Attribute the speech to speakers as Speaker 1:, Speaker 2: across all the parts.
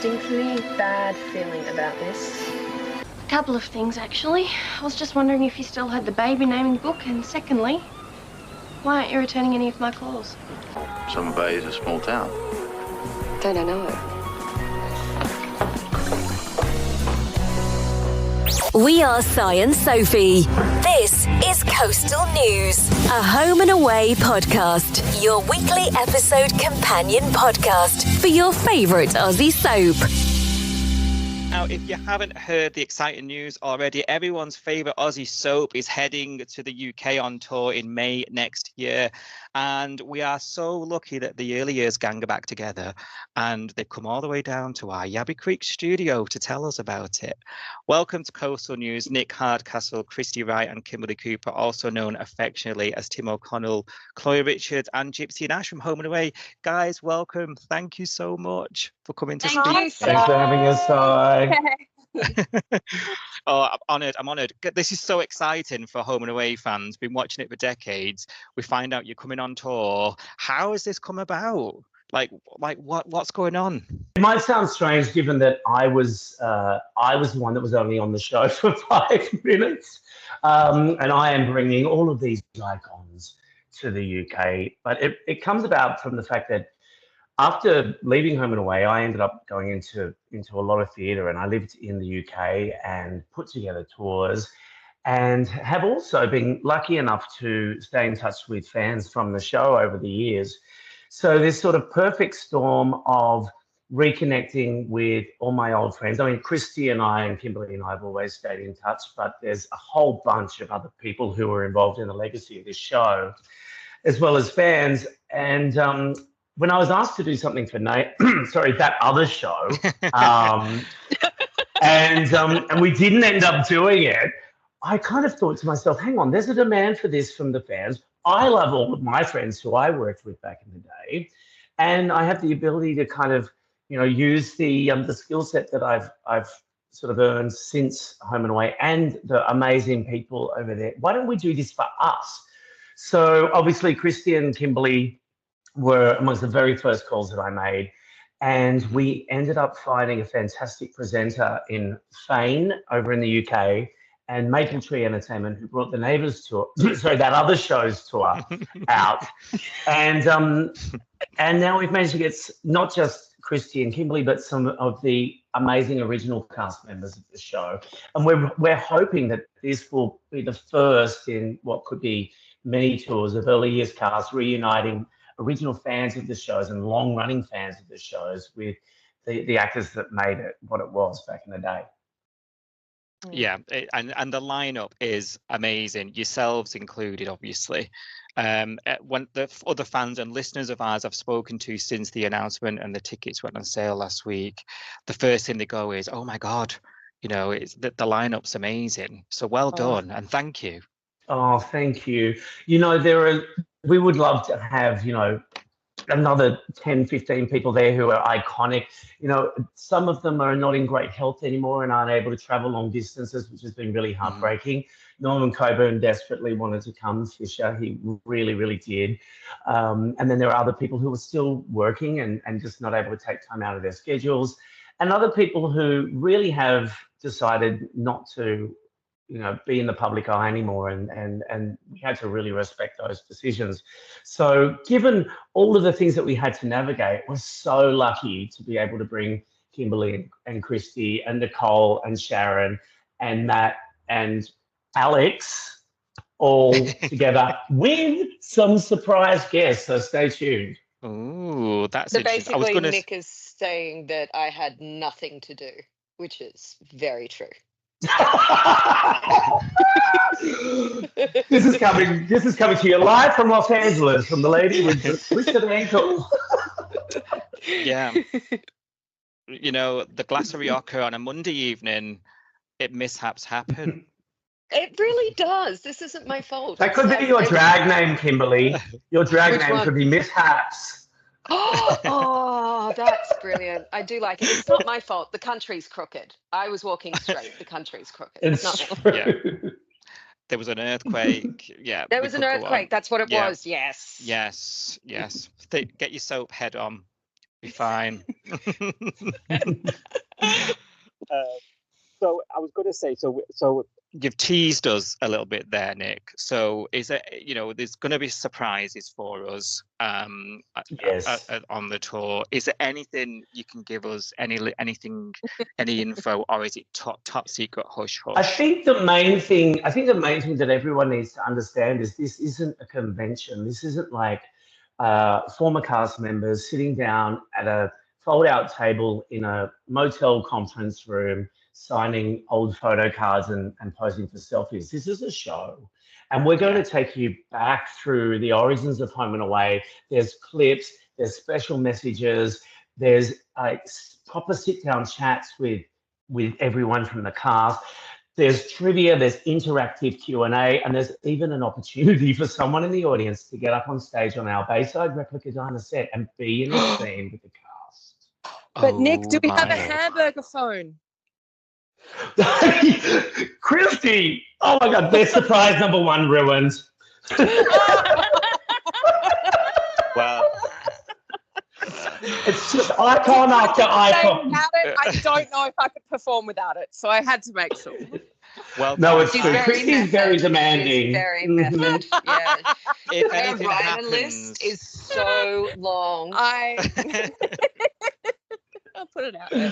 Speaker 1: distinctly bad feeling about this.
Speaker 2: A couple of things, actually. I was just wondering if you still had the baby naming book, and secondly, why aren't you returning any of my calls?
Speaker 3: Summer Bay is a small town.
Speaker 4: Don't I know it?
Speaker 5: We are Si and Sophie. This is Coastal News, a home and away podcast, your weekly episode companion podcast for your favourite Aussie soap.
Speaker 6: Now, if you haven't heard the exciting news already, everyone's favourite Aussie soap is heading to the UK on tour in May next year. And we are so lucky that the Early Years gang are back together and they've come all the way down to our Yabby Creek studio to tell us about it. Welcome to Coastal News, Nick Hardcastle, Kristy Wright and Kimberley Cooper, also known affectionately as Tim O'Connell, Chloe Richards and Gypsy Nash from Home and Away. Guys, welcome. Thank you so much for coming to speak.
Speaker 7: Thanks for having us, Si.
Speaker 6: Oh, I'm honoured. This is so exciting for Home and Away fans. Been watching it for decades. We find out you're coming on tour. How has this come about? What's going on?
Speaker 7: It might sound strange given that I was the one that was only on the show for 5 minutes, and I am bringing all of these icons to the UK. But it comes about from the fact that after leaving Home and Away, I ended up going into a lot of theatre, and I lived in the UK and put together tours, and have also been lucky enough to stay in touch with fans from the show over the years. So this sort of perfect storm of reconnecting with all my old friends. I mean, Kristy and I and Kimberley and I have always stayed in touch, but there's a whole bunch of other people who are involved in the legacy of this show, as well as fans. And when I was asked to do something for that other show, and we didn't end up doing it, I kind of thought to myself, hang on, there's a demand for this from the fans. I love all of my friends who I worked with back in the day, and I have the ability to kind of, use the skill set that I've sort of earned since Home and Away and the amazing people over there. Why don't we do this for us? So obviously, Kristy and Kimberley were amongst the very first calls that I made. And we ended up finding a fantastic presenter in Fane over in the UK and Maple Tree Entertainment, who brought the Neighbours tour, that other show's tour out. And now we've managed to get not just Kristy and Kimberley, but some of the amazing original cast members of the show. And we're hoping that this will be the first in what could be many tours of early years cast reuniting original fans of the shows and long-running fans of the shows with the actors that made it what it was back in the day.
Speaker 6: Yeah, and the lineup is amazing, yourselves included, obviously. When the other fans and listeners of ours I've spoken to since the announcement and the tickets went on sale last week, the first thing they go is, "Oh my God, it's the lineup's amazing." So well done and thank you.
Speaker 7: Oh, thank you. We would love to have, another 10, 15 people there who are iconic. Some of them are not in great health anymore and aren't able to travel long distances, which has been really heartbreaking. Norman Coburn desperately wanted to come, Fisher. He really, really did. And then there are other people who are still working and just not able to take time out of their schedules. And other people who really have decided not to be in the public eye anymore, and we had to really respect those decisions. So given all of the things that we had to navigate, we're so lucky to be able to bring Kimberley and Kristy and Nicolle and Sharyn and Matt and Alex all together with some surprise guests, so stay tuned.
Speaker 6: Ooh, that's
Speaker 4: So
Speaker 6: interesting.
Speaker 4: basically, Nick is saying that I had nothing to do, which is very true.
Speaker 7: This is coming to you live from Los Angeles from the lady with the twisted ankle.
Speaker 6: Yeah. The glass of Rioja on a Monday evening, mishaps happen.
Speaker 4: It really does. This isn't my fault.
Speaker 7: That could be your drag name, Kimberley. Your drag name could be Mishaps.
Speaker 4: Oh, that's brilliant. I do like it. It's not my fault. The country's crooked. I was walking straight. The country's crooked.
Speaker 7: It's
Speaker 4: not
Speaker 7: true.
Speaker 6: Yeah. There was an earthquake. Yeah.
Speaker 4: There was an earthquake. That's what it was. Yes.
Speaker 6: Yes. Get your soap head on. Be fine. So I was going to say, so you've teased us a little bit there, Nick. So is it, there's going to be surprises for us
Speaker 7: Yes.
Speaker 6: on the tour. Is there anything you can give us, any info, or is it top secret, hush hush?
Speaker 7: I think the main thing that everyone needs to understand is this isn't a convention. This isn't like former cast members sitting down at a fold-out table in a motel conference room, signing old photo cards and posing for selfies. This is a show. And we're going to take you back through the origins of Home and Away. There's clips, there's special messages, there's proper sit-down chats with everyone from the cast. There's trivia, there's interactive Q&A, and there's even an opportunity for someone in the audience to get up on stage on our Bayside replica diner set and be in a scene with the cast.
Speaker 8: But Nick, do we have a hamburger phone?
Speaker 7: Kristy, oh my God, their surprise number one ruined.
Speaker 6: Well,
Speaker 7: it's just icon after icon.
Speaker 8: I don't know if I could perform without it, so I had to make sure.
Speaker 6: Well,
Speaker 7: no, it's true.
Speaker 4: Very
Speaker 7: Kristy's very demanding.
Speaker 4: She's very method. Yeah.
Speaker 6: if
Speaker 4: Her
Speaker 6: anything
Speaker 4: writer
Speaker 6: happens,
Speaker 4: list is so long.
Speaker 8: I'll put it out there.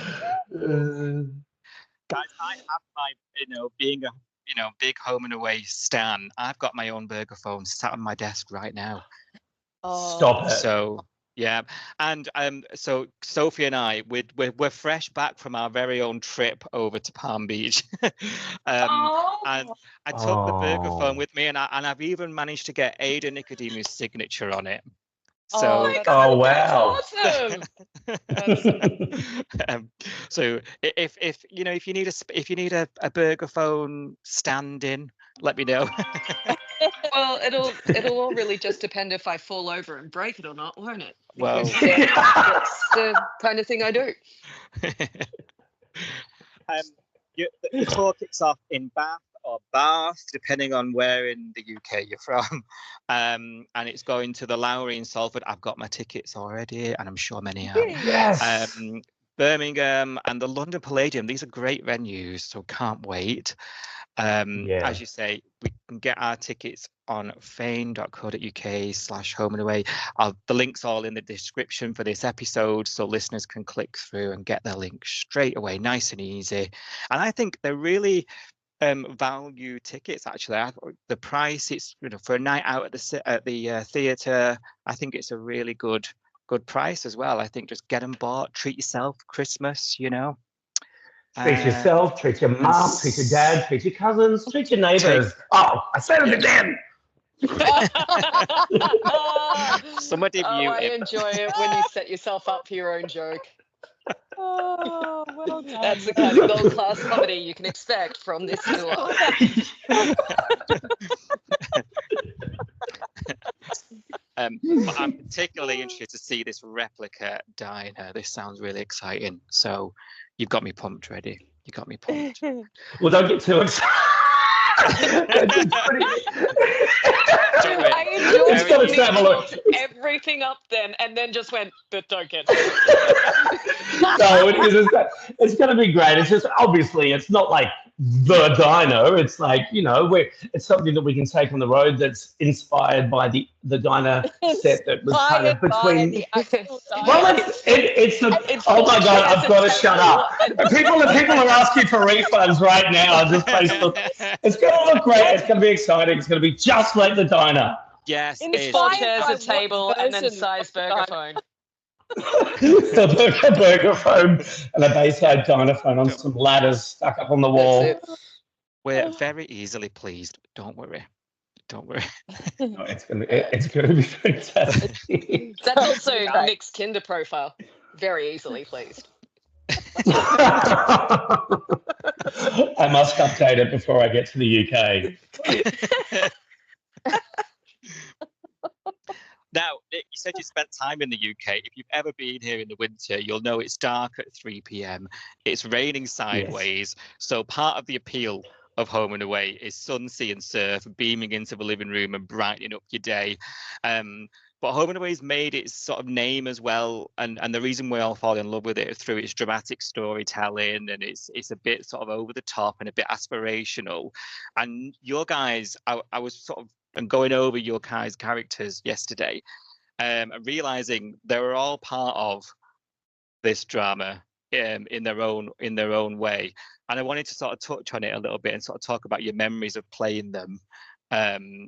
Speaker 6: Guys, I have my, being a, big Home and Away stan, I've got my own burger phone sat on my desk right now.
Speaker 7: Stop it.
Speaker 6: So, yeah. And so Sophie and I, we're fresh back from our very own trip over to Palm Beach. And I took the burger phone with me, and I've even managed to get Ada Nicodemus' signature on it. So,
Speaker 7: wow.
Speaker 4: Awesome.
Speaker 6: So if you need a burger phone stand-in, let me know.
Speaker 4: Well, it'll all really just depend if I fall over and break it or not, won't it?
Speaker 6: Well,
Speaker 4: That's the kind of thing I do.
Speaker 6: The tour kicks off in Bath, depending on where in the UK you're from, and it's going to the Lowry in Salford. I've got my tickets already, and I'm sure many have.
Speaker 7: Yes.
Speaker 6: Birmingham and the London Palladium. These are great venues, so can't wait. As you say, we can get our tickets on fane.co.uk/home-and-away. The link's all in the description for this episode, so listeners can click through and get their link straight away, nice and easy. And I think they're really value tickets. Actually, the price, it's for a night out at the theatre, I think it's a really good price as well. I think just get them bought, treat yourself, Christmas,
Speaker 7: treat yourself, treat your mum, treat your dad, treat your cousins, treat your neighbours. I said it again.
Speaker 6: Somebody mute
Speaker 4: I
Speaker 6: it.
Speaker 4: enjoy it when you set yourself up for your own joke.
Speaker 8: Oh, well done.
Speaker 4: That's the kind of gold class comedy you can expect from this tour.
Speaker 6: But I'm particularly interested to see this replica diner. This sounds really exciting. So you've got me pumped, ready? You got me pumped.
Speaker 7: Well, don't get too excited.
Speaker 4: I enjoyed everything up then, and then just went, but don't get
Speaker 7: No, it's going to be great. It's just, obviously, it's not like the diner. It's like, it's something that we can take on the road that's inspired by the diner set that was kind of between. Well, it's oh my God, I've got to shut up. People are asking for refunds right now. Just Facebook. It's going to look great. It's going to be exciting. It's going to be just like the diner.
Speaker 6: Yes,
Speaker 4: it's 4 chairs, a table, and then size burger phone.
Speaker 7: The burger phone and a Bayside diner phone on some ladders stuck up on the wall.
Speaker 6: We're very easily pleased. Don't worry. No,
Speaker 7: it's gonna be fantastic.
Speaker 4: That's also Nick's Tinder profile. Very easily pleased.
Speaker 7: I must update it before I get to the UK.
Speaker 6: Now, Nick, you said you spent time in the UK. If you've ever been here in the winter, you'll know it's dark at 3 p.m. It's raining sideways. Yes. So part of the appeal of Home and Away is sun, sea and surf beaming into the living room and brightening up your day. But Home and Away's made its sort of name as well, and the reason we all fall in love with it is through its dramatic storytelling, and it's a bit sort of over the top and a bit aspirational. And your guys, I was sort of going over your guys' characters yesterday, and realizing they were all part of this drama in their own way. And I wanted to sort of touch on it a little bit and sort of talk about your memories of playing them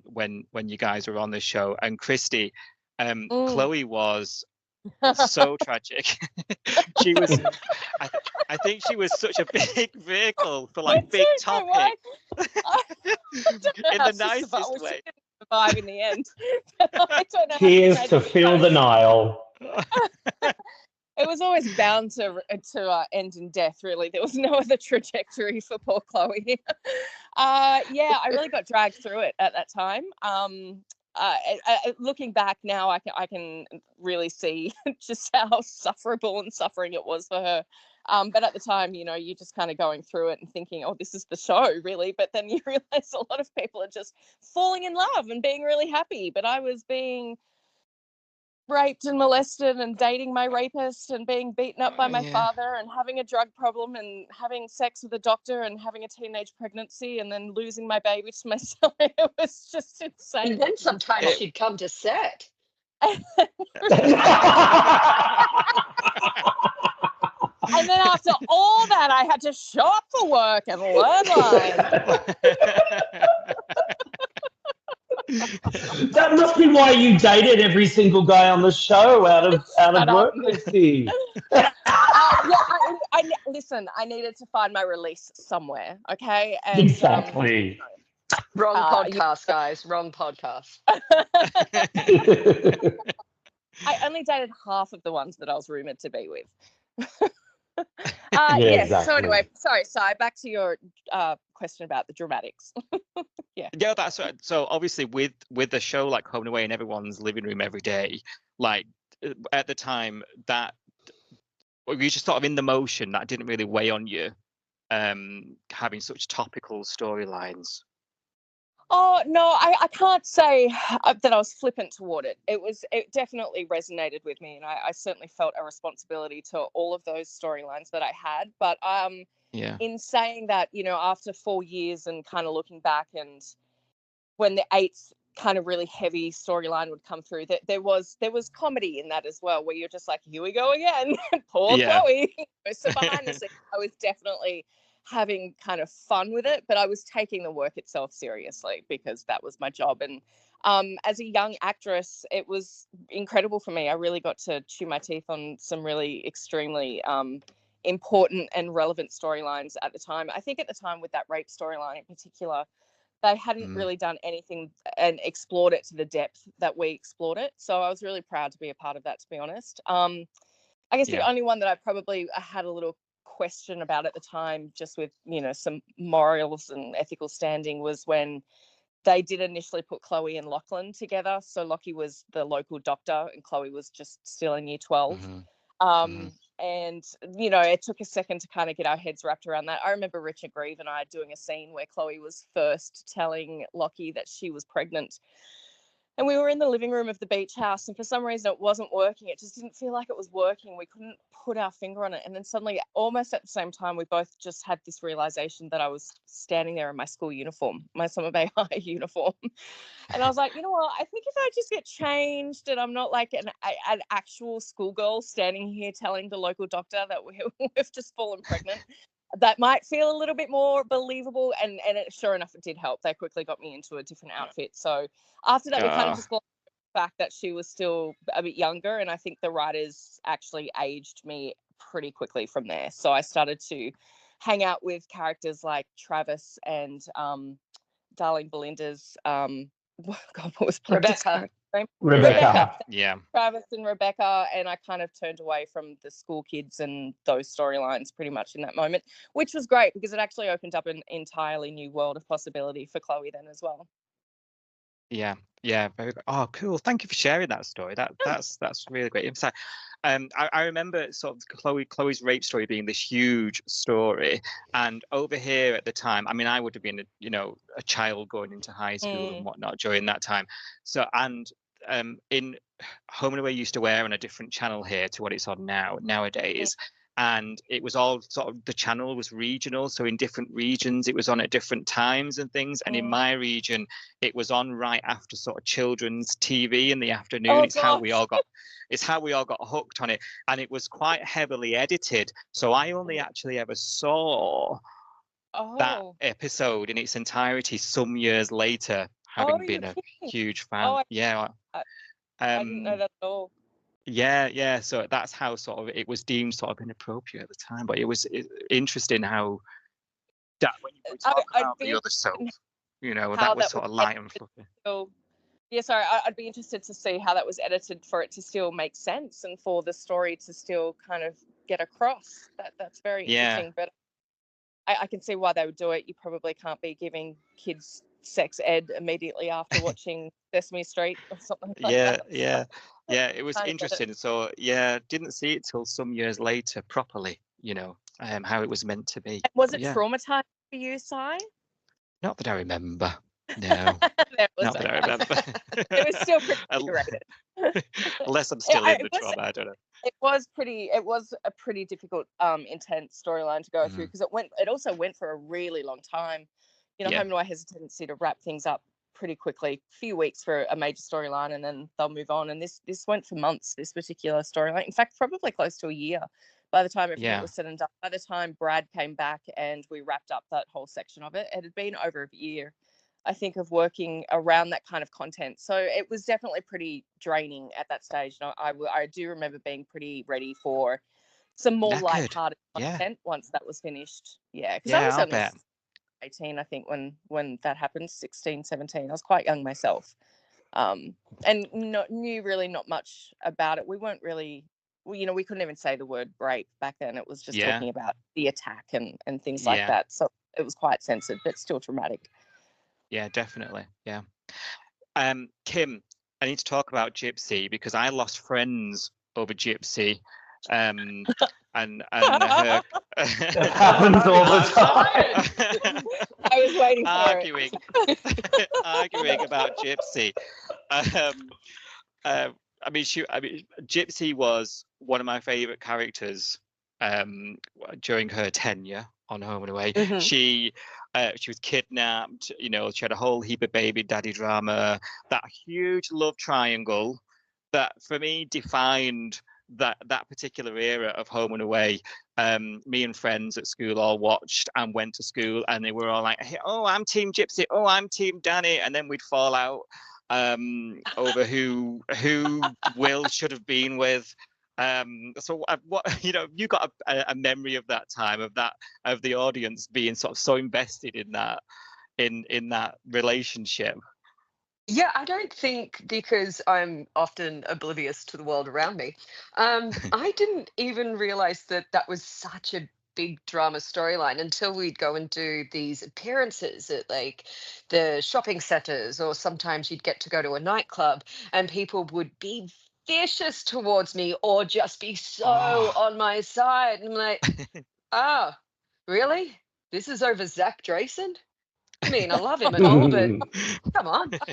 Speaker 6: when you guys were on the show. And Kristy, Chloe was so tragic. She was, I think she was such a big vehicle for like big topics in the nicest way.
Speaker 8: Survive in the end. I don't know.
Speaker 7: Tears to fill the Nile.
Speaker 8: It was always bound to end in death, really. There was no other trajectory for poor Chloe. Yeah, I really got dragged through it at that time. Looking back now, I can really see just how sufferable and suffering it was for her. But at the time, you know, you're just kind of going through it and thinking, oh, this is the show, really. But then you realize a lot of people are just falling in love and being really happy. But I was being raped and molested and dating my rapist and being beaten up by my father and having a drug problem and having sex with a doctor and having a teenage pregnancy and then losing my baby to myself. It was just insane.
Speaker 4: And then sometimes she'd come to set.
Speaker 8: And then after all that, I had to show up for work and learn lines.
Speaker 7: That must be why you dated every single guy on the show out of work, Kristy.
Speaker 8: Listen, I needed to find my release somewhere, okay? And,
Speaker 7: Exactly.
Speaker 4: Wrong podcast, guys. Wrong podcast.
Speaker 8: I only dated half of the ones that I was rumored to be with.
Speaker 7: Exactly.
Speaker 8: So anyway, sorry, back to your question about the dramatics. Yeah,
Speaker 6: that's right. So obviously with a show like Home and Away in everyone's living room every day, like at the time, that you just sort of in the motion, that didn't really weigh on you, having such topical storylines.
Speaker 8: Oh no, I can't say that I was flippant toward it. It definitely resonated with me, and I certainly felt a responsibility to all of those storylines that I had. But in saying that, you know, after 4 years and kind of looking back, and when the 8th kind of really heavy storyline would come through, that there was comedy in that as well, where you're just like, here we go again, poor Chloe. So behind the scenes, I was definitely having kind of fun with it, but I was taking the work itself seriously because that was my job. And as a young actress, it was incredible for me. I really got to chew my teeth on some really extremely important and relevant storylines at the time. I think at the time with that rape storyline in particular, they hadn't really done anything and explored it to the depth that we explored it. So I was really proud to be a part of that, to be honest. I guess the only one that I probably had a little question about at the time, just with, you know, some morals and ethical standing, was when they did initially put Chloe and Lachlan together. So Lockie was the local doctor and Chloe was just still in year 12. And, you know, it took a second to kind of get our heads wrapped around that. I remember Richard Grieve and I doing a scene where Chloe was first telling Lockie that she was pregnant. And we were in the living room of the beach house, and for some reason it wasn't working. It just didn't feel like it was working. We couldn't put our finger on it. And then suddenly, almost at the same time, we both just had this realization that I was standing there in my school uniform, my Summer Bay High uniform. And I was like, you know what? I think if I just get changed and I'm not like an actual schoolgirl standing here telling the local doctor that we've just fallen pregnant, that might feel a little bit more believable. And it, sure enough, it did help. They quickly got me into a different outfit. So after that, we kind of just got the fact that she was still a bit younger. And I think the writers actually aged me pretty quickly from there. So I started to hang out with characters like Travis and Darling Belinda's, what was
Speaker 4: Rebecca.
Speaker 7: Rebecca.
Speaker 6: Yeah.
Speaker 8: Travis and Rebecca, and I kind of turned away from the school kids and those storylines pretty much in that moment, which was great because it actually opened up an entirely new world of possibility for Chloe then as well.
Speaker 6: Yeah, very good. Oh, cool. Thank you for sharing that story. That's really great insight. I remember sort of Chloe's rape story being this huge story, and over here at the time, I mean, I would have been a child going into high school and whatnot during that time. So, and in Home and Away used to air on a different channel here to what it's on nowadays. And it was all sort of, the channel was regional, so in different regions it was on at different times and things. And in my region it was on right after sort of children's TV in the afternoon. It's how we all got hooked on it, and it was quite heavily edited, so I only actually ever saw that episode in its entirety some years later, having been a huge fan.
Speaker 8: I didn't know that at all.
Speaker 6: Yeah. So that's how sort of it was deemed sort of inappropriate at the time. But it was interesting how that when you talk about the other soap, that was sort of light and fluffy.
Speaker 8: Sorry, I'd be interested to see how that was edited for it to still make sense and for the story to still kind of get across. That's very interesting. But I can see why they would do it. You probably can't be giving kids sex ed immediately after watching Sesame Street or something like that.
Speaker 6: Yeah, it was interesting. So didn't see it till some years later properly, how it was meant to be.
Speaker 8: Was it traumatizing for you, Si?
Speaker 6: Not that I remember. No, not that I remember.
Speaker 8: It was still pretty rated.
Speaker 6: Unless I'm still in the trauma, I don't know.
Speaker 8: It was a pretty difficult, intense storyline to go through, because it also went for a really long time. Home and Away has a tendency to wrap things up pretty quickly, a few weeks for a major storyline, and then they'll move on. And this went for months, this particular storyline. In fact, probably close to a year by the time everything was said and done. By the time Brad came back and we wrapped up that whole section of it, it had been over a year, I think, of working around that kind of content. So it was definitely pretty draining at that stage. And I do remember being pretty ready for some more lighthearted content once that was finished. Yeah, because I was only 18, I think, when that happened, 16, 17. I was quite young myself, and knew really not much about it. We weren't really, we couldn't even say the word rape back then. It was just talking about the attack and things like that. So it was quite censored, but still traumatic.
Speaker 6: Yeah, definitely. Yeah. Kim, I need to talk about Gypsy, because I lost friends over Gypsy. And her
Speaker 7: it happens all the time.
Speaker 8: I was waiting for
Speaker 6: it. Arguing about Gypsy. Gypsy was one of my favorite characters during her tenure on Home and Away. She was kidnapped, she had a whole heap of baby daddy drama, that huge love triangle that for me defined that particular era of Home and Away. Me and friends at school all watched and went to school, and they were all like, hey, oh, I'm Team Gypsy, oh, I'm Team Danny, and then we'd fall out over who Will should have been with. So what, you got a memory of that time, of the audience being sort of so invested in that relationship?
Speaker 4: Yeah, I don't think, because I'm often oblivious to the world around me, I didn't even realize that was such a big drama storyline until we'd go and do these appearances at like the shopping centers, or sometimes you'd get to go to a nightclub and people would be vicious towards me or just be so on my side. And I'm like, oh, really? This is over Zach Drayson? I mean, I love him and all, but come on. But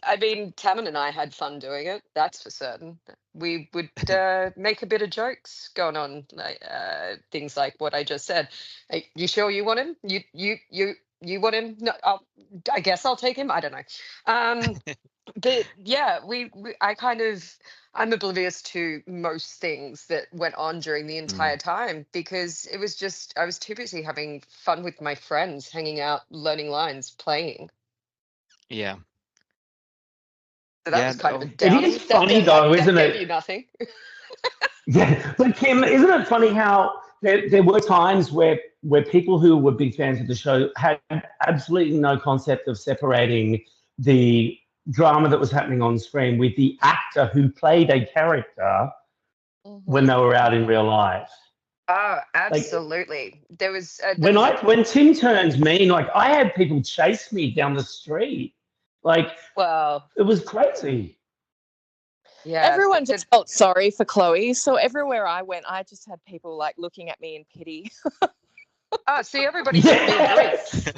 Speaker 4: I mean, Tammin and I had fun doing it. That's for certain. We would make a bit of jokes going on, like things like what I just said. Hey, you sure you want him? You want him? No, I guess I'll take him. I don't know. But yeah, I'm oblivious to most things that went on during the entire time, because I was too busy having fun with my friends, hanging out, learning lines, playing.
Speaker 6: Yeah.
Speaker 4: So that was kind of a down.
Speaker 7: It is funny though, isn't it?
Speaker 4: Gave you nothing.
Speaker 7: Yeah, but Kim, isn't it funny how there were times where people who were big fans of the show had absolutely no concept of separating the drama that was happening on screen with the actor who played a character when they were out in real life.
Speaker 4: Oh, absolutely. There was
Speaker 7: when Tim turned mean, like I had people chase me down the street. Like, well, it was crazy.
Speaker 8: Yeah, everyone just felt sorry for Chloe. So everywhere I went, I just had people like looking at me in pity.
Speaker 4: Oh, see, everybody gave me a grief.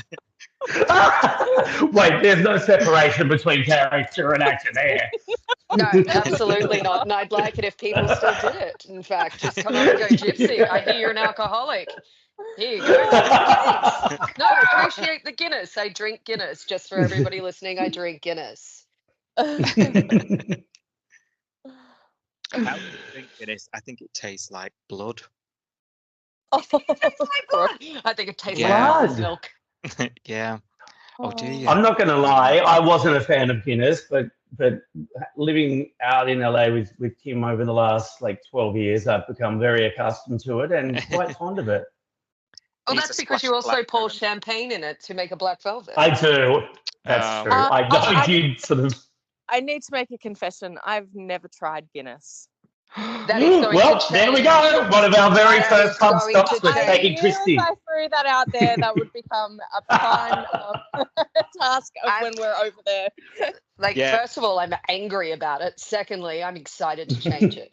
Speaker 7: Wait, there's no separation between character and actor there.
Speaker 4: No, absolutely not. And I'd like it if people still did it. In fact, just come up and go, Gypsy, I hear you're an alcoholic. Here you go. Thanks. No, I appreciate the Guinness. I drink Guinness. Just for everybody listening, I drink Guinness.
Speaker 6: How do you drink Guinness? I think it tastes like blood.
Speaker 4: I think it tastes
Speaker 6: Yeah.
Speaker 4: like milk.
Speaker 6: Yeah. Oh, do you?
Speaker 7: I'm not going to lie, I wasn't a fan of Guinness, but living out in LA with Kim over the last 12 years, I've become very accustomed to it and quite fond of it.
Speaker 4: Oh,
Speaker 6: Needs
Speaker 4: that's
Speaker 6: a
Speaker 4: because
Speaker 6: splash
Speaker 4: you
Speaker 6: of
Speaker 4: also pour
Speaker 6: blackcurrant.
Speaker 4: champagne in it to make a black velvet.
Speaker 7: I do. That's true. I did sort of.
Speaker 8: I need to make a confession. I've never tried Guinness.
Speaker 4: That is going
Speaker 7: Well,
Speaker 4: to
Speaker 7: there we
Speaker 4: change.
Speaker 7: go. One of our very
Speaker 4: That
Speaker 7: first
Speaker 4: is
Speaker 7: pub
Speaker 4: going
Speaker 7: stops
Speaker 4: to
Speaker 7: was
Speaker 4: change.
Speaker 7: taking
Speaker 8: As
Speaker 7: Kristy.
Speaker 8: I threw that out there, that would become a prime task of when we're over there.
Speaker 6: Yeah.
Speaker 4: First of all, I'm angry about it. Secondly, I'm excited to change it.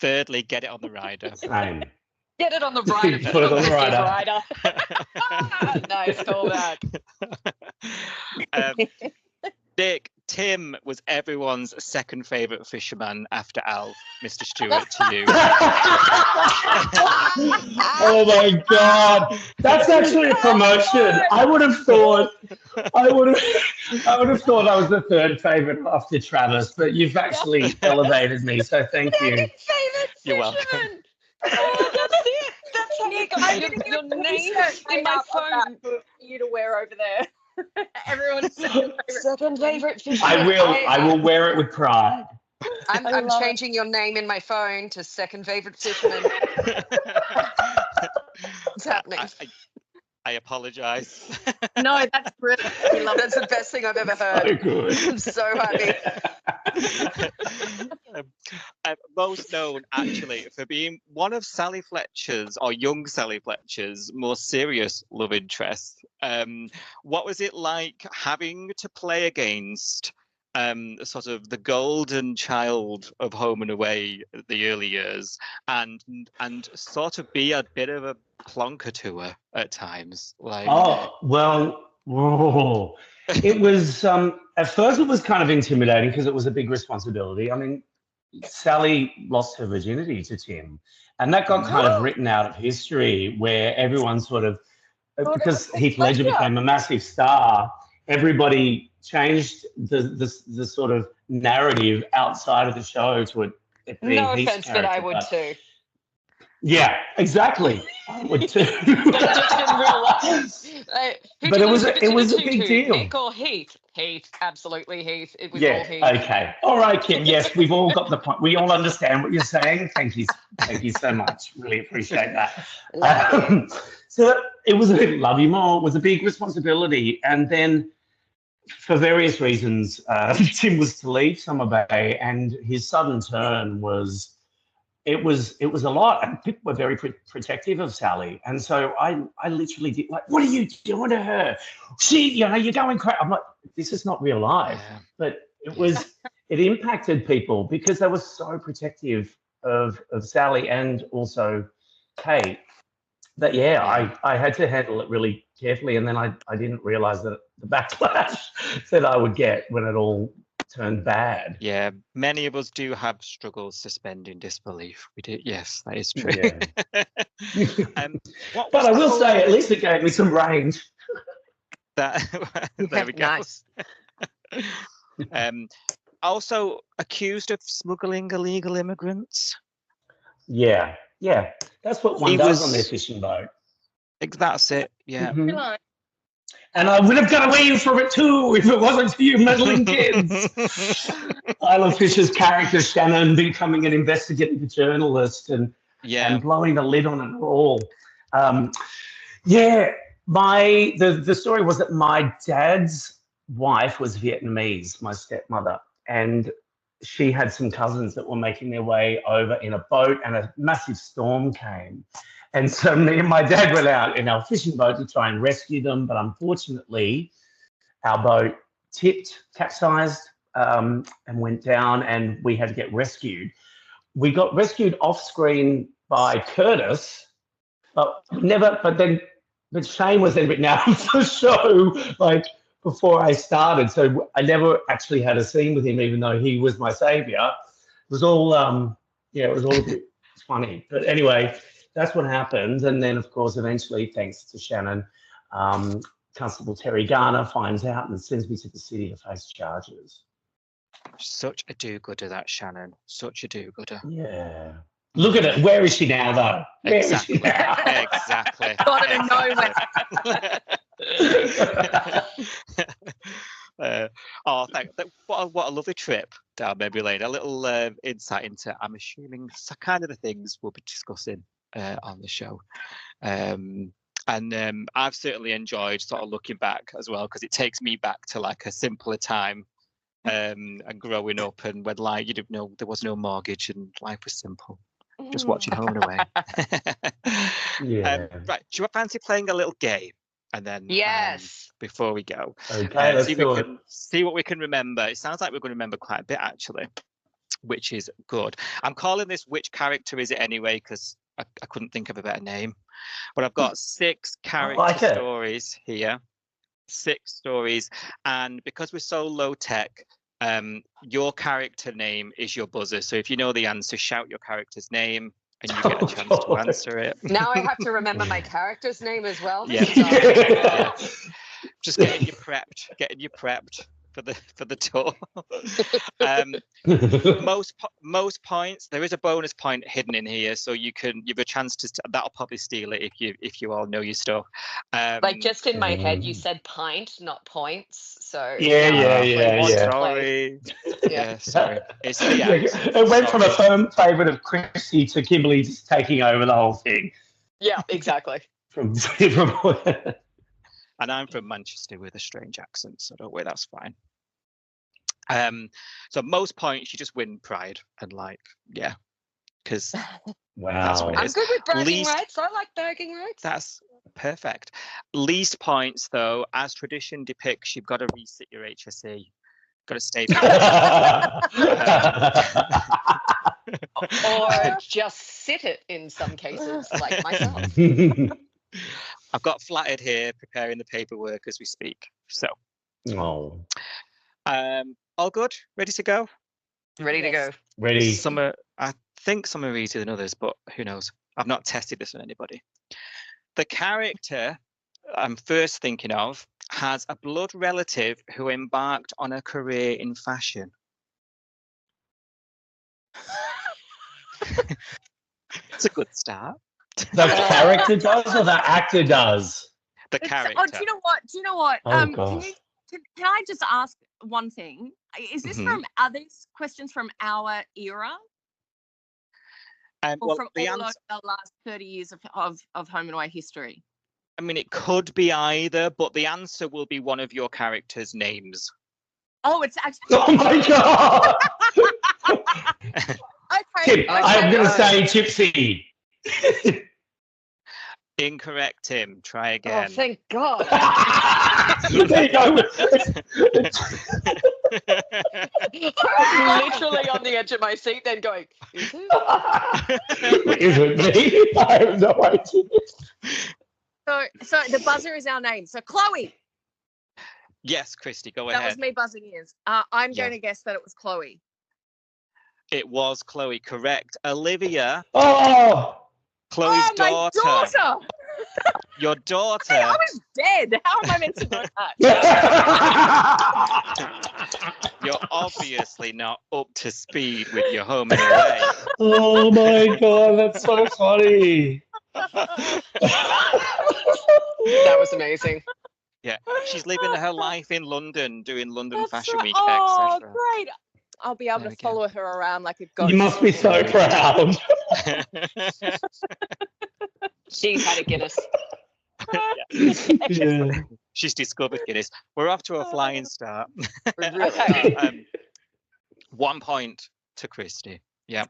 Speaker 6: Thirdly, get it on the rider.
Speaker 7: Same.
Speaker 4: Get it on the rider.
Speaker 7: Put it on the rider.
Speaker 4: Nice callback.
Speaker 6: Nick, Tim was everyone's second favourite fisherman after Alf, Mr. Stewart, to you.
Speaker 7: Oh my God, that's actually a promotion. I would have thought I was the third favourite after Travis, but you've actually elevated me, so thank you.
Speaker 4: Second favourite
Speaker 6: You're welcome.
Speaker 4: fisherman. Oh, that's it. That's how
Speaker 8: Nick,
Speaker 4: you
Speaker 8: I'm
Speaker 4: got
Speaker 8: gonna
Speaker 4: your
Speaker 8: get a
Speaker 4: name
Speaker 8: t-shirt
Speaker 4: in
Speaker 8: made
Speaker 4: my
Speaker 8: up of that
Speaker 4: phone.
Speaker 8: for you to wear over there. Everyone's
Speaker 4: Second favourite fisherman.
Speaker 7: I will wear it with pride.
Speaker 4: I'm
Speaker 8: love it.
Speaker 4: changing your name in my phone to second favourite fisherman. What's happening?
Speaker 6: I apologise.
Speaker 8: No, that's brilliant. We love
Speaker 4: That's the best thing I've ever heard.
Speaker 7: So good.
Speaker 4: I'm so happy.
Speaker 6: Most known, actually, for being one of Sally Fletcher's, or young Sally Fletcher's, more serious love interests. What was it like having to play against sort of the golden child of Home and Away at the early years, and sort of be a bit of a plonker to her at times?
Speaker 7: Oh, well, whoa. It was, at first it was kind of intimidating because it was a big responsibility. I mean, Sally lost her virginity to Tim, and that got kind of written out of history where everyone sort of, because Heath Ledger became a massive star, everybody changed the sort of narrative outside of the show to it being
Speaker 4: No
Speaker 7: Heath's
Speaker 4: offense, but I
Speaker 7: character.
Speaker 4: would too.
Speaker 7: Yeah, exactly. I would too.
Speaker 4: Just in real life. Who
Speaker 7: But
Speaker 4: did
Speaker 7: it was
Speaker 4: you
Speaker 7: a- it was a
Speaker 4: lose
Speaker 7: big
Speaker 4: to?
Speaker 7: deal.
Speaker 4: Nick or Heath? Heath, absolutely Heath. It was all
Speaker 7: Yeah.
Speaker 4: Heath.
Speaker 7: Okay. All right, Kim. Yes, we've all got the point. We all understand what you're saying. Thank you. Thank you so much. Really appreciate that. So it was love you more. It was a big responsibility, and then for various reasons, Tim was to leave Summer Bay, and his sudden turn was. It was a lot, and people were very protective of Sally, and so I literally did what are you doing to her? You're going crazy. I'm like, this is not real life, but it impacted people because they were so protective of Sally and also Kate that I had to handle it really carefully, and then I didn't realize that the backlash that I would get when it all turned bad.
Speaker 6: Yeah, many of us do have struggles suspending disbelief. We do, yes, that is true.
Speaker 7: Yeah.
Speaker 6: What
Speaker 7: But
Speaker 6: was
Speaker 7: I will say, at least it gave me some range.
Speaker 6: that? There we go.
Speaker 4: Nice.
Speaker 6: Also accused of smuggling illegal immigrants.
Speaker 7: Yeah, that's what one
Speaker 6: He
Speaker 7: does
Speaker 6: was-
Speaker 7: on their fishing boat.
Speaker 6: That's it. Yeah.
Speaker 7: Mhm. And I would have got away from it too if it wasn't for you meddling kids. Isla Fisher's character Shannon becoming an investigative journalist and blowing the lid on it all. The story was that my dad's wife was Vietnamese, my stepmother, and she had some cousins that were making their way over in a boat, and a massive storm came. And so me and my dad went out in our fishing boat to try and rescue them, but unfortunately our boat tipped, capsized, and went down, and we had to get rescued. We got rescued off screen by Curtis, but then But Shane was then written out of the show, like, before I started. So I never actually had a scene with him, even though he was my saviour. It was all, it was all a bit funny. But anyway, that's what happened. And then, of course, eventually, thanks to Shannon, Constable Terry Garner finds out and sends me to the city to face charges.
Speaker 6: Such a do-gooder, that Shannon. Such a do-gooder.
Speaker 7: Yeah. Look at it. Where is she now, though? Where is she now?
Speaker 6: Exactly.
Speaker 8: Got it in nowhere.
Speaker 6: What a lovely trip down memory lane. A little insight into, I'm assuming, kind of the things we'll be discussing on the show. And I've certainly enjoyed sort of looking back as well, because it takes me back to like a simpler time and growing up, and when like you didn't know there was no mortgage and life was simple. Just watching Home and Away.
Speaker 7: Yeah.
Speaker 6: Right. Do you fancy playing a little game? And then
Speaker 4: Yes.
Speaker 6: Before we go,
Speaker 7: Okay, let's
Speaker 6: see what we can remember. It sounds like we're going to remember quite a bit actually, which is good. I'm calling this "Which Character Is It Anyway?" because I couldn't think of a better name. But I've got 6 character stories here. 6 stories, and because we're so low tech, your character name is your buzzer. So if you know the answer, shout your character's name and you get a chance to answer it.
Speaker 4: Now I have to remember my character's name as well.
Speaker 6: Yeah. Yeah. Just getting you prepped for the tour. Most points. There is a bonus point hidden in here, so you have a chance to. That'll probably steal it if you all know your stuff.
Speaker 4: Like just in my head, you said pint, not points. So
Speaker 7: Yeah.
Speaker 6: Sorry. Yeah, sorry. It's the
Speaker 7: it went from a firm favourite of Kristy to Kimberley just taking over the whole thing.
Speaker 4: Yeah, exactly.
Speaker 7: From
Speaker 6: And I'm from Manchester with a strange accent, so don't worry, that's fine. So most points you just win pride and because that's what it
Speaker 4: I'm
Speaker 6: is.
Speaker 4: good with bragging rights. I like bragging rights.
Speaker 6: That's perfect. Least points though, as tradition depicts, you've got to resit your HSE. Got to stay
Speaker 4: or just sit it in some cases, like myself.
Speaker 6: I've got Flattered here preparing the paperwork as we speak. So, all good? Ready to go?
Speaker 4: Ready to go.
Speaker 7: Ready.
Speaker 6: I think some are easier than others, but who knows? I've not tested this on anybody. The character I'm first thinking of has a blood relative who embarked on a career in fashion. It's a good start.
Speaker 7: The character does or the actor does?
Speaker 6: The character.
Speaker 8: Oh, do you know what?
Speaker 7: Oh, gosh.
Speaker 8: Can I just ask one thing? Is this are these questions from our era? Or from all of the last 30 years of Home and Away history?
Speaker 6: I mean, it could be either, but the answer will be one of your characters' names.
Speaker 8: Oh, it's actually.
Speaker 7: Oh my god!
Speaker 8: Okay.
Speaker 7: Tim, I'm going to say Gypsy.
Speaker 6: Incorrect, Tim. Try again.
Speaker 4: Oh, thank God.
Speaker 7: There you go.
Speaker 4: Literally on the edge of my seat, then going, is it?
Speaker 7: Is it me? I have no idea.
Speaker 8: So the buzzer is our name. So Chloe.
Speaker 6: Yes, Kristy, go
Speaker 8: That
Speaker 6: ahead.
Speaker 8: was me buzzing ears. I'm going to guess that it was Chloe.
Speaker 6: It was Chloe, correct. Olivia.
Speaker 7: Oh!
Speaker 6: Chloe's daughter.
Speaker 8: My daughter.
Speaker 6: Your daughter.
Speaker 8: I was dead. How am I meant to know that?
Speaker 6: You're obviously not up to speed with your Home and Away.
Speaker 7: Oh my god, that's so funny.
Speaker 4: That was amazing.
Speaker 6: Yeah, she's living her life in London, doing London Fashion Week,
Speaker 8: Oh,
Speaker 6: etc.
Speaker 8: great. I'll be able to follow her around like a ghost.
Speaker 7: You must be so proud.
Speaker 4: She's had a Guinness.
Speaker 7: Yeah.
Speaker 6: She's discovered Guinness. We're off to a flying start.
Speaker 4: Really?
Speaker 6: 1 point to Kristy. Yeah.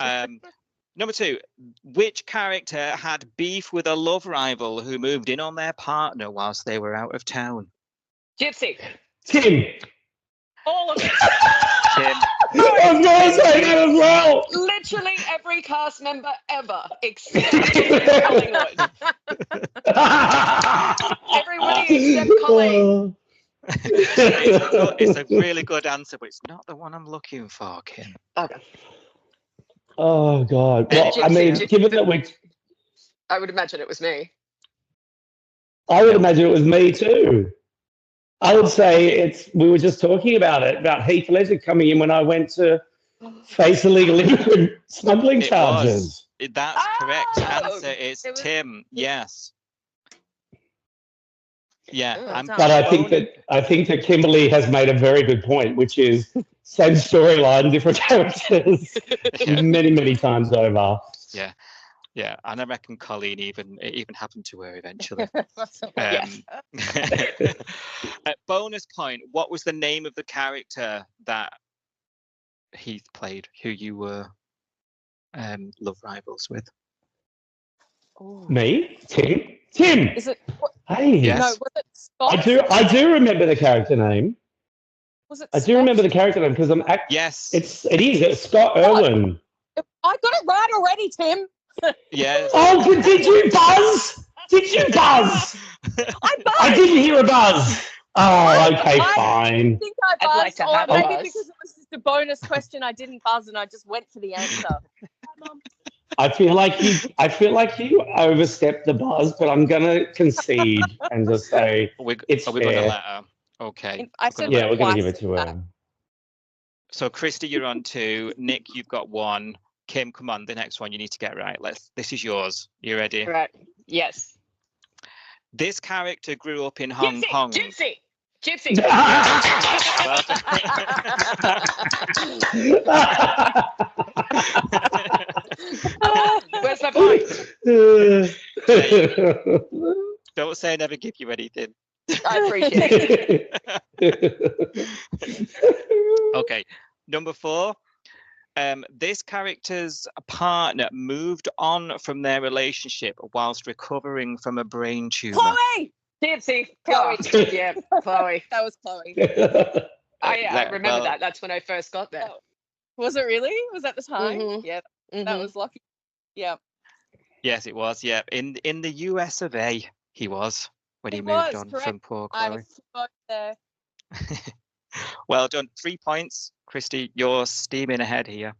Speaker 6: Number 2, which character had beef with a love rival who moved in on their partner whilst they were out of town?
Speaker 4: Gypsy.
Speaker 7: Tim.
Speaker 4: All of it.
Speaker 6: Tim.
Speaker 7: I was going to say that as well.
Speaker 4: Literally every cast member ever, except Collingwood. Everybody except Colleen.
Speaker 6: It's a really good answer, but it's not the one I'm looking for, Kim.
Speaker 4: Okay.
Speaker 7: Oh God. Well,
Speaker 4: Gypsy,
Speaker 7: I mean,
Speaker 4: Gypsy.
Speaker 7: given that
Speaker 4: I would imagine it was me.
Speaker 7: I would imagine it was me too. I would say we were just talking about it, about Heath Ledger coming in when I went to face illegal immigrant smuggling charges.
Speaker 6: That's correct answer. It's Tim. Yes. Yeah.
Speaker 7: But I think that Kimberley has made a very good point, which is same storyline, different characters, many, many times over.
Speaker 6: Yeah. Yeah, and I reckon Colleen it even happened to her eventually. Bonus point, what was the name of the character that Heath played, who you were love rivals with?
Speaker 7: Me? Tim?
Speaker 8: Is it?
Speaker 7: Hey.
Speaker 6: Yes.
Speaker 8: No, was it Scott?
Speaker 7: I do remember the character name.
Speaker 8: Was it?
Speaker 7: I do remember the character name because
Speaker 6: Yes.
Speaker 7: It's Scott Irwin.
Speaker 8: I got it right already, Tim.
Speaker 6: Yes.
Speaker 7: Oh, but did you buzz? Did you buzz? I didn't hear a buzz. Oh, okay, fine.
Speaker 8: I think I buzzed,
Speaker 4: I'd like to have a
Speaker 8: maybe
Speaker 4: buzz.
Speaker 8: because it was just a bonus question. I didn't buzz and I just went for the answer. Hi, Mum.
Speaker 7: I feel like you overstepped the buzz, but I'm gonna concede and just say
Speaker 6: We're
Speaker 7: it's
Speaker 6: going
Speaker 7: fair.
Speaker 6: to let her. Okay.
Speaker 8: I said
Speaker 7: Yeah, we're gonna
Speaker 8: twice
Speaker 7: give it to
Speaker 8: that.
Speaker 7: her.
Speaker 6: So Kristy, you're on 2. Nick, you've got 1. Kim, come on, the next one you need to get right. This is yours. You ready?
Speaker 4: Right. Yes.
Speaker 6: This character grew up in Hong Kong.
Speaker 4: Gypsy.
Speaker 6: Well
Speaker 4: Where's my point?
Speaker 6: Don't say I never give you anything.
Speaker 4: I appreciate it.
Speaker 6: Okay, number 4. This character's partner moved on from their relationship whilst recovering from a brain tumor.
Speaker 8: Chloe.
Speaker 4: Gypsy. Chloe. Yeah, Chloe.
Speaker 8: That was Chloe.
Speaker 4: I remember that. That's when I first got there.
Speaker 8: Oh. Was it really? Was that the time?
Speaker 4: Mhm.
Speaker 8: Yeah, that was lucky. Yeah.
Speaker 6: Yes, it was. Yeah, in the US of A, he was when he
Speaker 8: He
Speaker 6: moved
Speaker 8: was,
Speaker 6: on
Speaker 8: correct.
Speaker 6: from poor
Speaker 8: I
Speaker 6: Chloe.
Speaker 8: forgot there.
Speaker 6: Well done. 3 points, Kristy. You're steaming ahead here.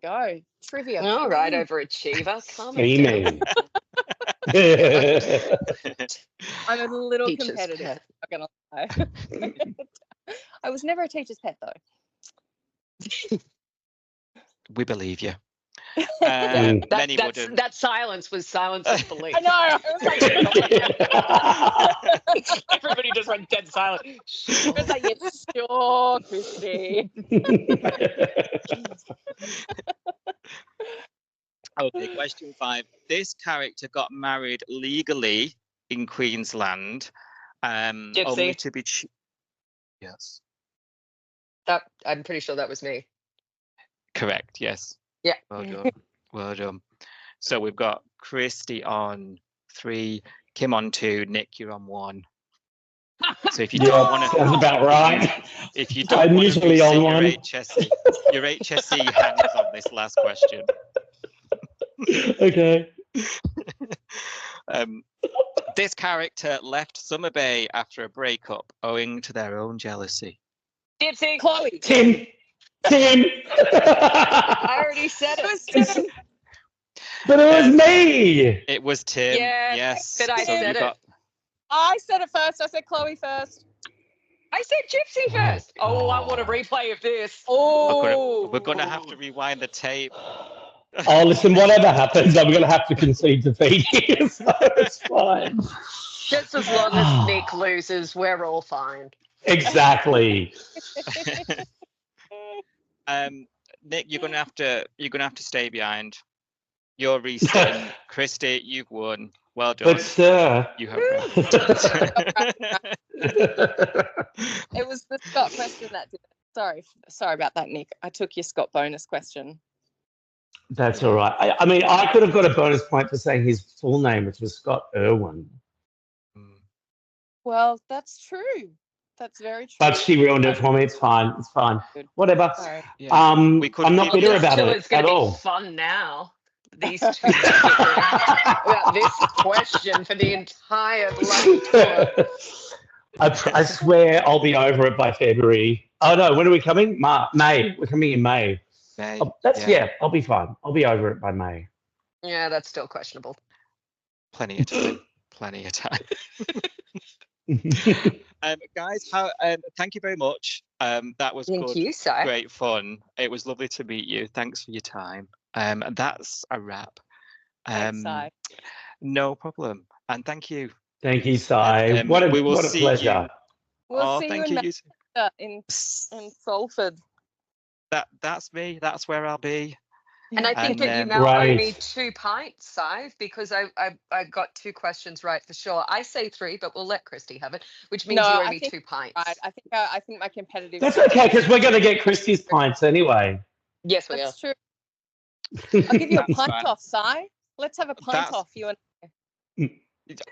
Speaker 8: Go. Trivia.
Speaker 4: All right, overachiever. Calm it
Speaker 7: Steaming.
Speaker 8: I'm a little
Speaker 4: Teacher's
Speaker 8: competitive.
Speaker 4: pet.
Speaker 8: I'm not gonna lie. I was never a teacher's pet though.
Speaker 6: We believe you.
Speaker 4: That,
Speaker 6: Many
Speaker 4: that's,
Speaker 6: wouldn't.
Speaker 4: that silence was silence of belief.
Speaker 8: I know. I was like,
Speaker 4: Everybody just went dead silent.
Speaker 8: I was like, yeah, sure, Kristy.
Speaker 6: Okay, question 5. This character got married legally in Queensland, only
Speaker 4: Gypsy.
Speaker 6: to be. Yes.
Speaker 4: I'm pretty sure that was me.
Speaker 6: Correct. Yes.
Speaker 4: Yeah.
Speaker 6: Well done. Well done. So we've got Kristy on 3, Kim on 2, Nick, you're on 1. So if you don't want to,
Speaker 7: sounds about right.
Speaker 6: if you don't
Speaker 7: I'm
Speaker 6: want
Speaker 7: usually
Speaker 6: to
Speaker 7: on
Speaker 6: your
Speaker 7: one.
Speaker 6: your HSC hangs on this last question.
Speaker 7: Okay.
Speaker 6: This character left Summer Bay after a breakup owing to their own jealousy.
Speaker 4: Gypsy.
Speaker 8: Chloe.
Speaker 7: Tim.
Speaker 4: I already said it.
Speaker 7: But it was me.
Speaker 6: It was Tim.
Speaker 4: Yeah,
Speaker 6: Yes.
Speaker 4: but I said it.
Speaker 8: I said it first. I said Chloe first.
Speaker 4: I said Gypsy first. Oh, I want a replay of this.
Speaker 8: Oh.
Speaker 6: We're gonna have to rewind the tape.
Speaker 7: Oh, listen, whatever happens, I'm going to have to concede defeat here, so it's fine.
Speaker 4: Just as long as Nick loses, we're all fine.
Speaker 7: Exactly.
Speaker 6: Nick, you're gonna have to stay behind. You're resetting. Kristy, you've won. Well done.
Speaker 7: But, sir.
Speaker 6: You have won.
Speaker 8: It was the Scott question that did it. Sorry about that, Nick. I took your Scott bonus question.
Speaker 7: That's all right. I mean, I could have got a bonus point for saying his full name, which was Scott Irwin.
Speaker 8: Well, that's true. That's very true.
Speaker 7: But she ruined it for me. It's fine. It's fine.
Speaker 8: Good.
Speaker 7: Whatever.
Speaker 8: Sorry.
Speaker 6: Yeah. We couldn't
Speaker 7: I'm not
Speaker 6: give
Speaker 7: bitter
Speaker 6: you-
Speaker 7: about
Speaker 4: Still,
Speaker 7: it
Speaker 4: it's going
Speaker 7: at
Speaker 4: to be
Speaker 7: all.
Speaker 4: fun now. these two about this question for the entire bloody tour.
Speaker 7: I swear I'll be over it by February. Oh no, when are we coming? May. We're coming in May.
Speaker 6: May,
Speaker 7: I'll be fine. I'll be over it by May.
Speaker 4: Yeah, that's still questionable.
Speaker 6: Plenty of time. Plenty of time. Guys, thank you very much. That was
Speaker 4: Thank
Speaker 6: good.
Speaker 4: you, Si.
Speaker 6: Great fun. It was lovely to meet you. Thanks for your time. And that's a wrap.
Speaker 8: Thanks, Si.
Speaker 6: No problem. And thank you.
Speaker 7: Thank you, Si. What a pleasure.
Speaker 8: We'll see you
Speaker 6: thank
Speaker 8: in
Speaker 6: you.
Speaker 8: Manchester in Salford.
Speaker 6: That's me. That's where I'll be.
Speaker 4: And I think that you now owe me 2 pints, Si, because I got 2 questions right for sure. I say 3, but we'll let Kristy have it, which means you owe me 2 pints.
Speaker 8: Right. I think my competitive.
Speaker 7: That's okay, because we're going to get Kristy's pints anyway.
Speaker 4: Yes, we are.
Speaker 8: That's true. I'll give you a pint off, Si. Let's have a pint off, you and I.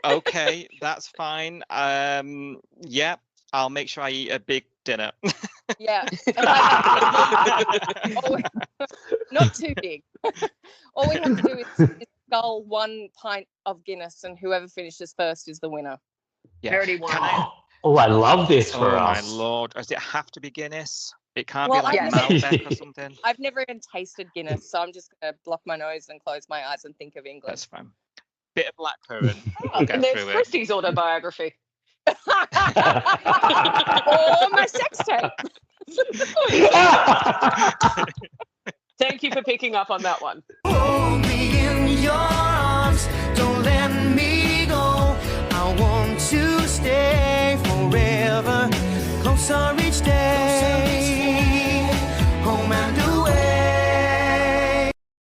Speaker 6: Okay, that's fine. Yeah, I'll make sure I eat a big dinner.
Speaker 8: Yeah. Not too big. All we have to do is scull 1 pint of Guinness, and whoever finishes first is the winner.
Speaker 6: Yeah.
Speaker 4: I already won.
Speaker 7: Oh, I love this for us.
Speaker 6: Oh my Lord. Does it have to be Guinness? It can't
Speaker 8: Well,
Speaker 6: be like Malbec or something.
Speaker 8: I've never even tasted Guinness, so I'm just going to block my nose and close my eyes and think of England.
Speaker 6: That's fine. Bit of blackcurrant.
Speaker 4: And there's Kristy's autobiography.
Speaker 8: Or my sex tape.
Speaker 4: Thank you for picking up on that one.
Speaker 9: Hold me in your arms, don't let